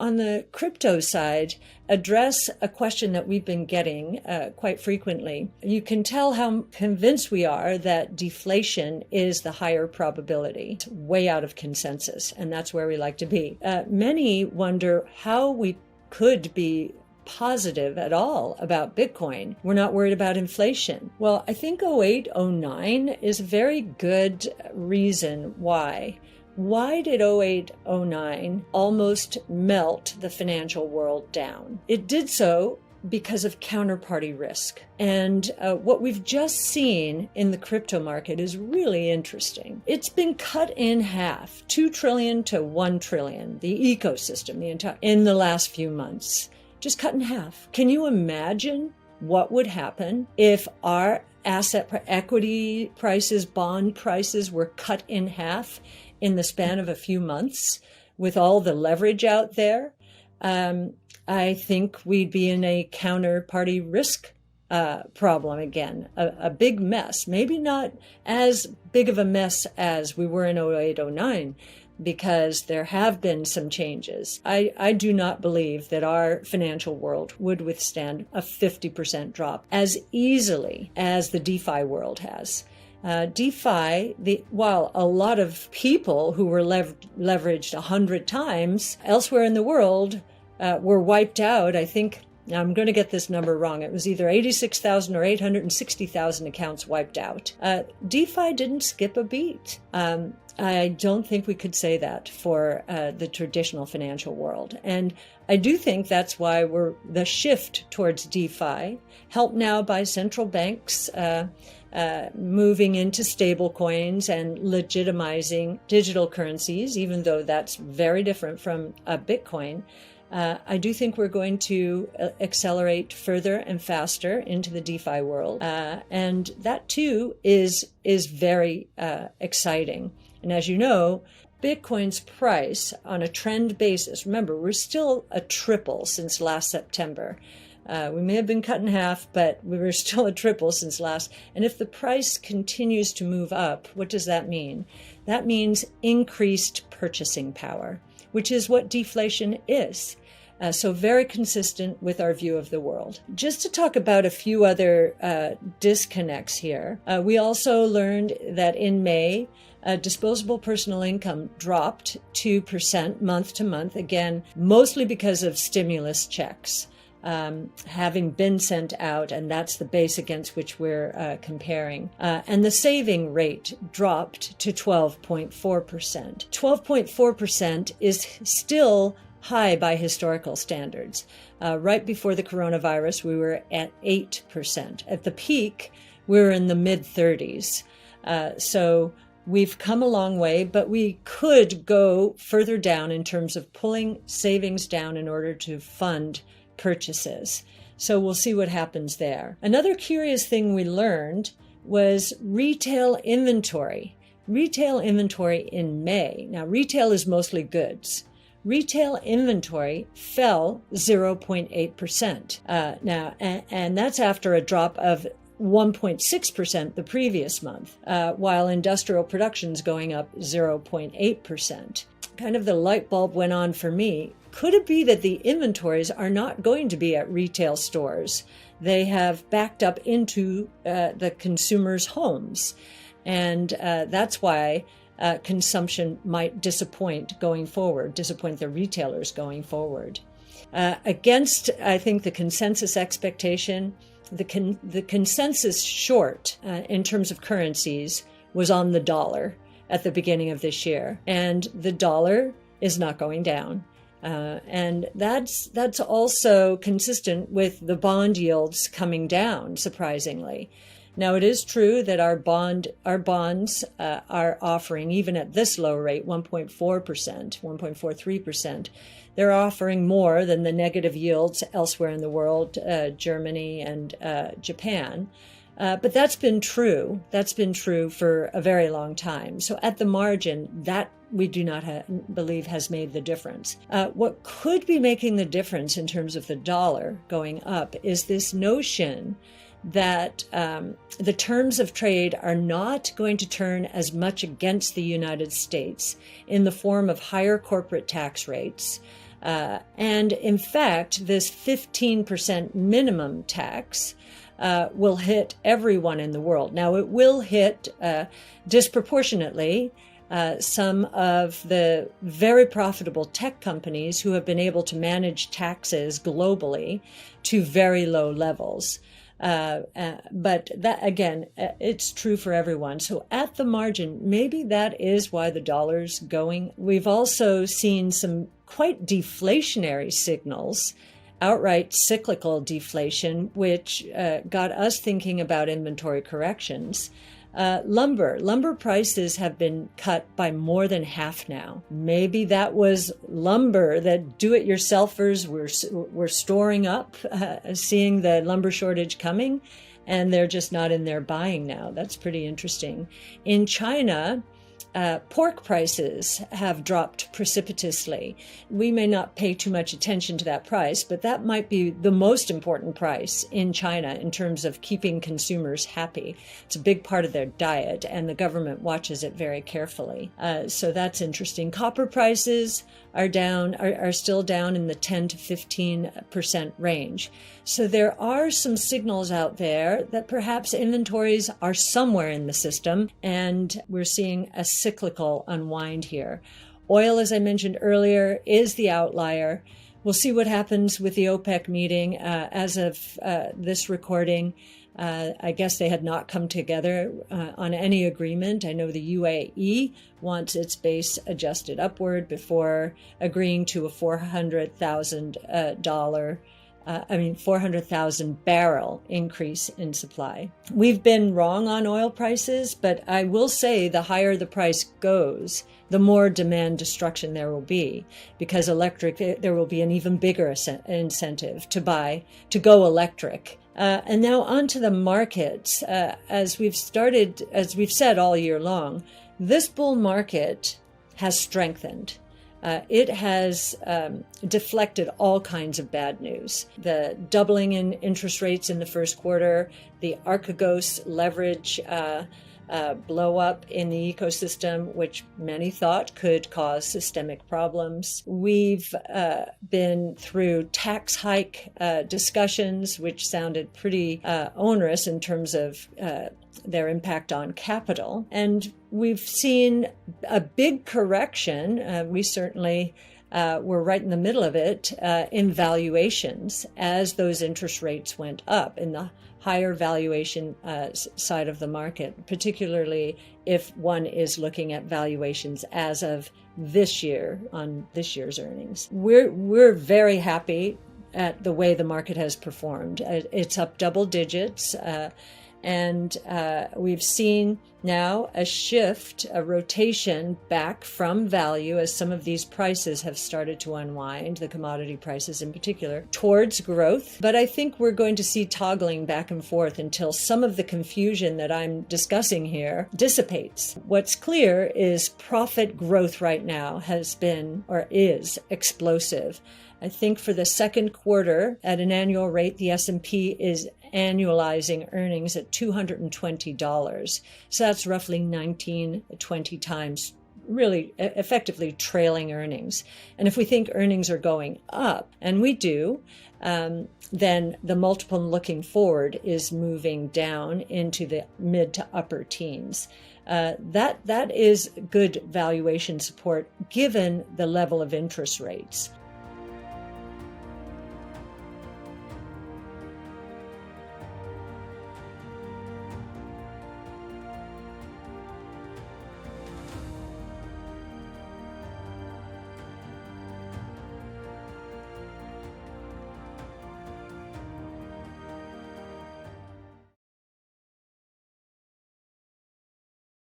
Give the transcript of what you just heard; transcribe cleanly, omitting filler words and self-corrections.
on the crypto side, address a question that we've been getting quite frequently. You can tell how convinced we are that deflation is the higher probability. It's way out of consensus, and that's where we like to be. Many wonder how we could be positive at all about Bitcoin. We're not worried about inflation. Well, I think 08, 09 is a very good reason why. Why did 08, 09 almost melt the financial world down? It did so because of counterparty risk. And what we've just seen in the crypto market is really interesting. It's been cut in half, 2 trillion to 1 trillion, the ecosystem, in the last few months. Just cut in half. Can you imagine what would happen if our equity prices, bond prices were cut in half in the span of a few months with all the leverage out there? I think we'd be in a counterparty risk problem again, a big mess. Maybe not as big of a mess as we were in 08, 09, because there have been some changes. I do not believe that our financial world would withstand a 50% drop as easily as the DeFi world has. DeFi, while a lot of people who were leveraged 100 times elsewhere in the world were wiped out, I think, now I'm going to get this number wrong, it was either 86,000 or 860,000 accounts wiped out. DeFi didn't skip a beat. I don't think we could say that for the traditional financial world. And I do think that's why the shift towards DeFi, helped now by central banks moving into stable coins and legitimizing digital currencies, even though that's very different from a Bitcoin. I do think we're going to accelerate further and faster into the DeFi world. And that too is very exciting. And as you know, Bitcoin's price on a trend basis, remember, we're still a triple since last September. We may have been cut in half, but we were still a triple since last. And if the price continues to move up, what does that mean? That means increased purchasing power, which is what deflation is. So very consistent with our view of the world. Just to talk about a few other disconnects here, we also learned that in May, disposable personal income dropped 2% month to month, again, mostly because of stimulus checks having been sent out, and that's the base against which we're comparing. And the saving rate dropped to 12.4%. 12.4% is still high by historical standards. Right before the coronavirus, we were at 8%. At the peak, we were in the mid-30s. So we've come a long way, but we could go further down in terms of pulling savings down in order to fund purchases. So we'll see what happens there. Another curious thing we learned was retail inventory. Retail inventory in May. Now, retail is mostly goods. Retail inventory fell 0.8%. Now, and that's after a drop of 1.6% the previous month, while industrial production's going up 0.8%. Kind of the light bulb went on for me. Could it be that the inventories are not going to be at retail stores? They have backed up into the consumers' homes. And that's why consumption might disappoint the retailers going forward. Against, I think, the consensus expectation, the consensus short in terms of currencies was on the dollar at the beginning of this year. And the dollar is not going down. And that's also consistent with the bond yields coming down, surprisingly. Now, it is true that our bonds are offering, even at this low rate, 1.4%, 1.43%. They're offering more than the negative yields elsewhere in the world, Germany and Japan. But that's been true. That's been true for a very long time. So at the margin, that we do not believe has made the difference. What could be making the difference in terms of the dollar going up is this notion that the terms of trade are not going to turn as much against the United States in the form of higher corporate tax rates, And in fact, this 15% minimum tax will hit everyone in the world. Now, it will hit disproportionately some of the very profitable tech companies who have been able to manage taxes globally to very low levels. But that, again, it's true for everyone. So at the margin, maybe that is why the dollar's going. We've also seen some quite deflationary signals, outright cyclical deflation, which got us thinking about inventory corrections. Lumber prices have been cut by more than half now. Maybe that was lumber that do-it-yourselfers were storing up, seeing the lumber shortage coming, and they're just not in there buying now. That's pretty interesting. In China, pork prices have dropped precipitously. We may not pay too much attention to that price, but that might be the most important price in China in terms of keeping consumers happy. It's a big part of their diet, and the government watches it very carefully. So that's interesting. Copper prices are still down in the 10 to 15% range. So there are some signals out there that perhaps inventories are somewhere in the system, and we're seeing a cyclical unwind here. Oil, as I mentioned earlier, is the outlier. We'll see what happens with the OPEC meeting. As of this recording, I guess they had not come together on any agreement. I know the UAE wants its base adjusted upward before agreeing to a 400,000 barrel increase in supply. We've been wrong on oil prices, but I will say the higher the price goes, the more demand destruction there will be, because there will be an even bigger incentive to go electric. And now onto the markets. As we've said all year long, this bull market has strengthened. It has deflected all kinds of bad news. The doubling in interest rates in the first quarter, the Archegos leverage blow up in the ecosystem, which many thought could cause systemic problems. We've been through tax hike discussions, which sounded pretty onerous in terms of their impact on capital. And we've seen a big correction. We certainly were right in the middle of it in valuations as those interest rates went up in the higher valuation side of the market, particularly if one is looking at valuations as of this year on this year's earnings. We're very happy at the way the market has performed. It's up double digits. And we've seen now a shift, a rotation back from value as some of these prices have started to unwind, the commodity prices in particular, towards growth. But I think we're going to see toggling back and forth until some of the confusion that I'm discussing here dissipates. What's clear is profit growth right now has been or is explosive. I think for the second quarter at an annual rate, the S&P is annualizing earnings at $220. So that's roughly 20 times, really effectively trailing earnings. And if we think earnings are going up, and we do, then the multiple looking forward is moving down into the mid to upper teens. That is good valuation support given the level of interest rates.